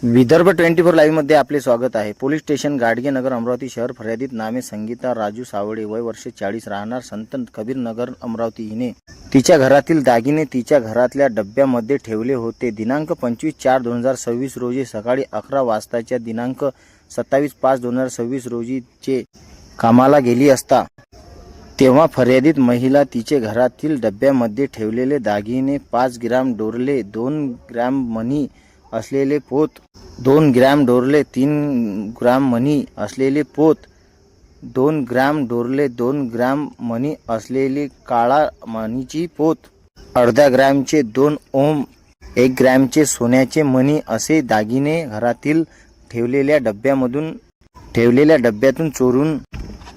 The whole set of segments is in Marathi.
विदर्भ 24 लाईव्ह मध्ये आपले स्वागत आहे। पोलीस स्टेशन गाडगे नगर अमरावती शहर। फर्यादीत नामे संगीता राजू सावळे, वय वर्ष 40, राहणार संत कबीर नगर अमरावती। हिने तिच्या घरातील दागिने तिच्या घरातल्या डब्यामध्ये ठेवले होते। दिनांक 25/4/2026 रोजी सकाळी 11 वाजताच्या दिनांक 27/5/2026 रोजीचे कामाला गेली असता तेव्हा फर्यादीत महिला तिचे घरातील डब्यामध्ये ठेवलेले दागिने 5 ग्रॅम डोरले, 2 ग्रॅम मणी असलेले पोत, 2 ग्रॅम डोरले, 3 ग्रॅम मणी असलेले पोत, 2 ग्रॅम डोरले, 2 ग्रॅम मणी असलेली काळा मणीची पोत, अर्धा ग्रॅमचे 2 ओम, 1 ग्रॅमचे सोन्याचे मणी असे दागिने घरातील ठेवलेल्या डब्यातून चोरून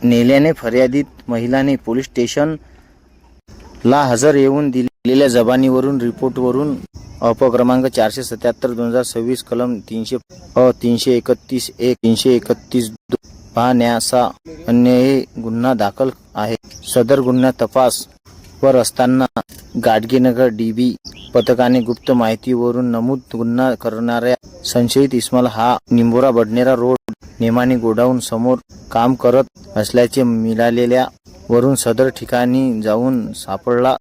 नेल्याने फर्यादीत महिलाने पोलीस स्टेशनला हजर येऊन दिलेल्या जबानीवरून रिपोर्टवरून क्रमांक 477/2026 कलम 331(1) 331(2) पाहण्याचा अन्यायी गुन्हा दाखल आहे। सदर गुन्हा तपास वर असताना गाडगेनगर डीबी पथकाने गुप्त माहितीवरून नमूद गुन्हा करणाऱ्या संशयित इस्माईल हा निंबोरा बडनेरा रोड नेमानी गोडाऊन समोर काम करत असल्याचे मिळालेल्या वरून सदर ठिकाणी जाऊन सापडला।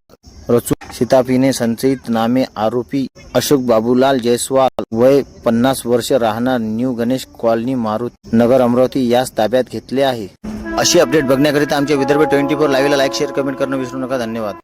रचून शिताफीने संशयित नामे आरोपी अशोक बाबूलाल जयस्वाल, वय 50 वर्ष, राहणार न्यू गणेश कॉलनी मारुती नगर अमरावती यास ताब्यात घेतले आहे। अशी अपडेट बघण्याकरिता आमच्या विदर्भ 24 लाईव्हला लाईक, शेअर, कमेंट करणं विसरू नका। धन्यवाद।